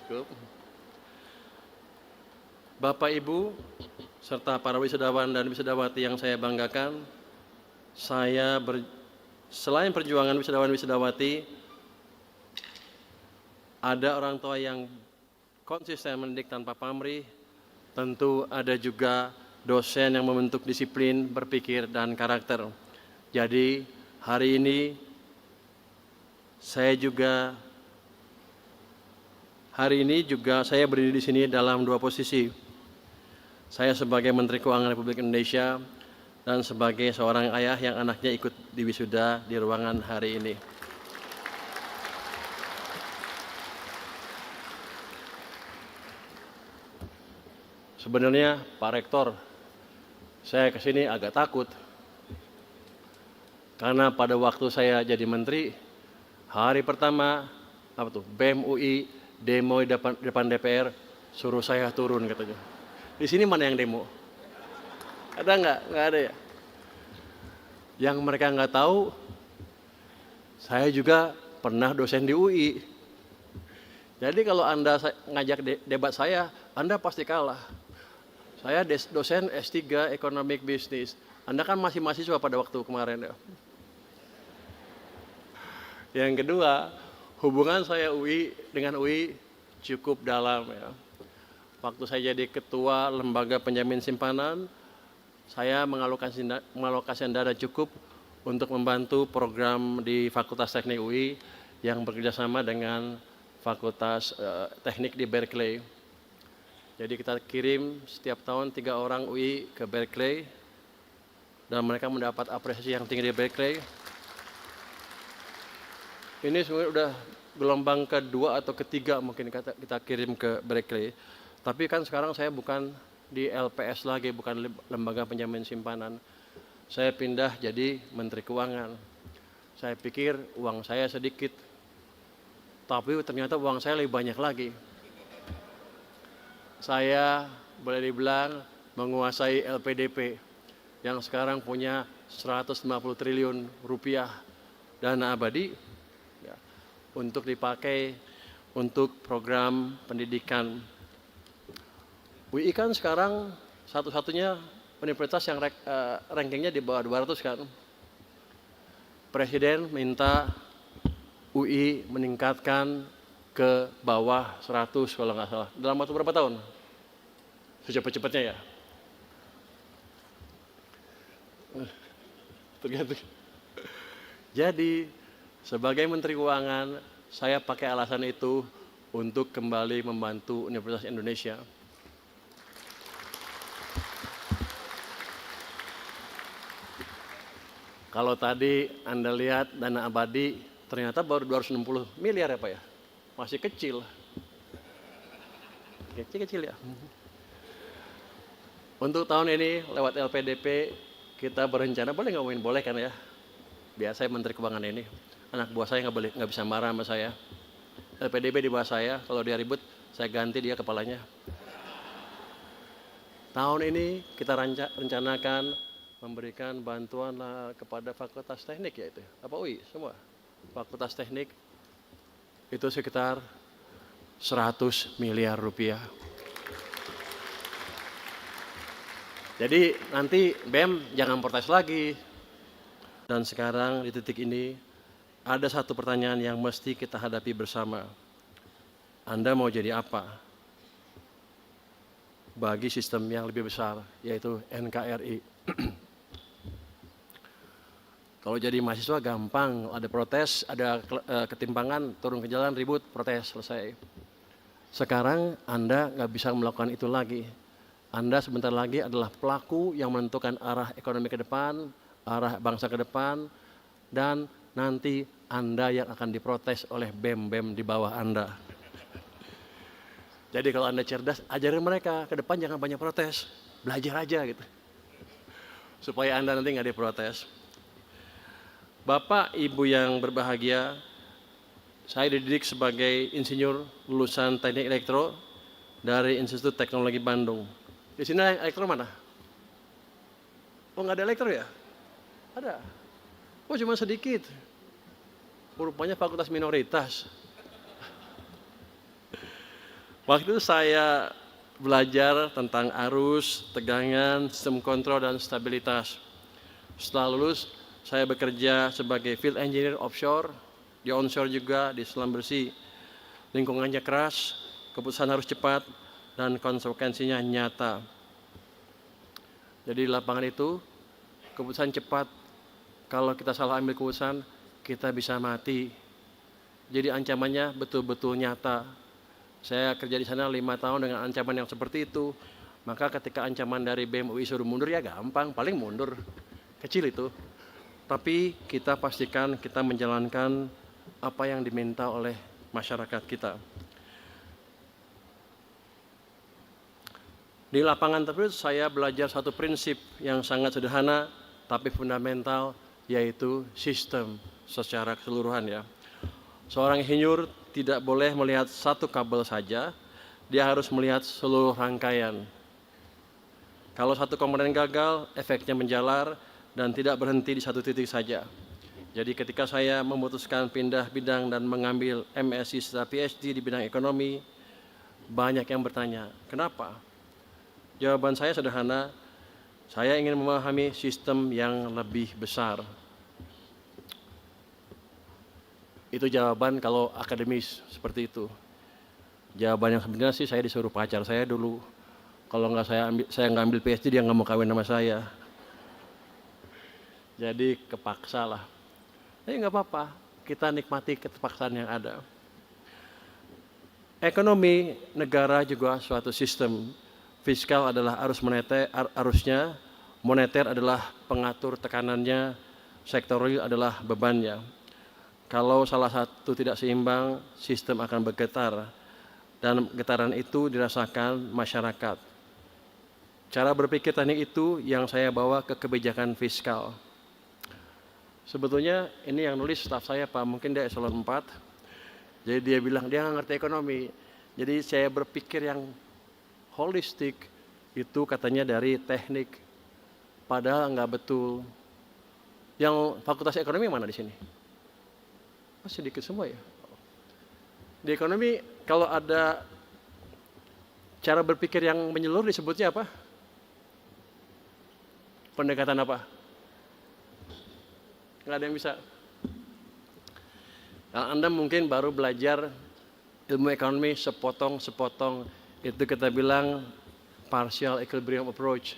Cukup. Bapak, Ibu, serta para wisudawan dan wisudawati yang saya banggakan, selain perjuangan wisudawan-wisudawati, ada orang tua yang konsisten mendidik tanpa pamrih, tentu ada juga dosen yang membentuk disiplin, berpikir, dan karakter. Jadi, hari ini saya berdiri di sini dalam dua posisi. Saya sebagai Menteri Keuangan Republik Indonesia dan sebagai seorang ayah yang anaknya ikut diwisuda di ruangan hari ini. Sebenarnya Pak Rektor, saya kesini agak takut. Karena pada waktu saya jadi menteri, hari pertama BEM UI demo di depan DPR, suruh saya turun katanya. Di sini mana yang demo? Ada nggak? Nggak ada ya. Yang mereka nggak tahu, saya juga pernah dosen di UI. Jadi kalau Anda ngajak debat saya, Anda pasti kalah. Saya dosen S3 Economic Business. Anda kan masih mahasiswa pada waktu kemarin ya. Yang kedua, hubungan saya dengan UI cukup dalam ya. Waktu saya jadi ketua lembaga penjamin simpanan, saya mengalokasikan dana cukup untuk membantu program di Fakultas Teknik UI yang bekerjasama dengan Fakultas Teknik di Berkeley. Jadi kita kirim setiap tahun 3 orang UI ke Berkeley dan mereka mendapat apresiasi yang tinggi di Berkeley. Ini sebenarnya udah gelombang kedua atau ketiga mungkin kita kirim ke Berkeley. Tapi kan sekarang saya bukan di LPS lagi, bukan lembaga penjamin simpanan. Saya pindah jadi Menteri Keuangan. Saya pikir uang saya sedikit, tapi ternyata uang saya lebih banyak lagi. Saya boleh dibilang menguasai LPDP yang sekarang punya 150 triliun rupiah dana abadi ya, untuk dipakai untuk program pendidikan. UI kan sekarang satu-satunya universitas yang rankingnya di bawah 200 kan. Presiden minta UI meningkatkan ke bawah 100 kalau nggak salah. Dalam waktu berapa tahun? Secepat-cepatnya ya. Tergantung. Jadi sebagai Menteri Keuangan, saya pakai alasan itu untuk kembali membantu Universitas Indonesia. Kalau tadi Anda lihat dana abadi ternyata baru 260 miliar ya Pak ya. Masih kecil. Kecil ya. Untuk tahun ini lewat LPDP kita berencana, boleh ngomongin boleh kan ya. Biasa Menteri Keuangan ini. Anak buah saya nggak bisa marah sama saya. LPDP di bawah saya, kalau dia ribut saya ganti dia kepalanya. Tahun ini kita rencanakan memberikan bantuan kepada Fakultas Teknik ya itu. Apa UI semua? Fakultas Teknik itu sekitar 100 miliar rupiah. Jadi nanti BEM jangan protes lagi. Dan sekarang di titik ini ada satu pertanyaan yang mesti kita hadapi bersama. Anda mau jadi apa bagi sistem yang lebih besar, yaitu NKRI? Kalau jadi mahasiswa gampang, ada protes, ada ketimpangan, turun ke jalan, ribut, protes, selesai. Sekarang Anda nggak bisa melakukan itu lagi. Anda sebentar lagi adalah pelaku yang menentukan arah ekonomi ke depan, arah bangsa ke depan, dan nanti Anda yang akan diprotes oleh BEM-BEM di bawah Anda. Jadi kalau Anda cerdas, ajarin mereka, ke depan jangan banyak protes, belajar aja gitu. Supaya Anda nanti nggak diprotes. Bapak, Ibu yang berbahagia, saya dididik sebagai insinyur lulusan Teknik Elektro dari Institut Teknologi Bandung. Di sini elektro mana? Oh, nggak ada elektro ya? Ada. Oh, cuma sedikit. Rupanya fakultas minoritas. Waktu itu saya belajar tentang arus, tegangan, sistem kontrol, dan stabilitas. Setelah lulus, saya bekerja sebagai field engineer offshore, di onshore juga, di selam bersih. Lingkungannya keras, keputusan harus cepat, dan konsekuensinya nyata. Jadi di lapangan itu, keputusan cepat, kalau kita salah ambil keputusan, kita bisa mati. Jadi ancamannya betul-betul nyata. Saya kerja di sana 5 tahun dengan ancaman yang seperti itu. Maka ketika ancaman dari BEM UI suruh mundur, ya gampang, paling mundur. Kecil itu. Tapi kita pastikan kita menjalankan apa yang diminta oleh masyarakat kita. Di lapangan tersebut saya belajar satu prinsip yang sangat sederhana tapi fundamental, yaitu sistem secara keseluruhan ya. Seorang insinyur tidak boleh melihat satu kabel saja, dia harus melihat seluruh rangkaian. Kalau satu komponen gagal, efeknya menjalar dan tidak berhenti di satu titik saja. Jadi ketika saya memutuskan pindah bidang dan mengambil MSc serta PhD di bidang ekonomi, banyak yang bertanya, kenapa? Jawaban saya sederhana, saya ingin memahami sistem yang lebih besar. Itu jawaban kalau akademis seperti itu. Jawaban yang sebenarnya sih saya disuruh pacar saya dulu. Kalau nggak saya nggak ambil PhD, dia nggak mau kawin sama saya. Jadi kepaksa lah. Tapi nggak apa-apa, kita nikmati keterpaksaan yang ada. Ekonomi negara juga suatu sistem. Fiskal adalah arusnya, moneter adalah pengatur tekanannya, sektorial adalah bebannya. Kalau salah satu tidak seimbang, sistem akan bergetar. Dan getaran itu dirasakan masyarakat. Cara berpikir teknik itu yang saya bawa ke kebijakan fiskal. Sebetulnya ini yang nulis staf saya Pak, mungkin dia eselon 4. Jadi dia bilang dia nggak ngerti ekonomi. Jadi saya berpikir yang holistik itu katanya dari teknik. Padahal nggak betul. Yang fakultas ekonomi mana di sini? Sedikit semua ya. Di ekonomi kalau ada cara berpikir yang menyeluruh disebutnya apa? Pendekatan apa? Nggak ada yang bisa. Kalau Anda mungkin baru belajar ilmu ekonomi sepotong-sepotong, itu kita bilang partial equilibrium approach.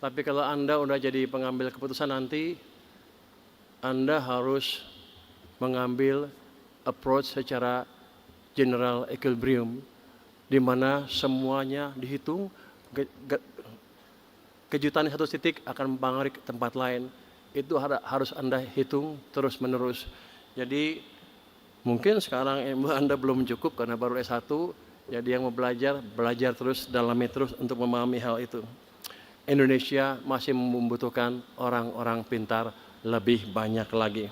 Tapi kalau Anda udah jadi pengambil keputusan nanti, Anda harus mengambil approach secara general equilibrium, di mana semuanya dihitung, kejutan di satu titik akan mempengaruhi ke tempat lain. Itu harus Anda hitung terus-menerus. Jadi mungkin sekarang ilmu Anda belum cukup karena baru S1, jadi yang mau belajar terus, dalami terus untuk memahami hal itu. Indonesia masih membutuhkan orang-orang pintar lebih banyak lagi.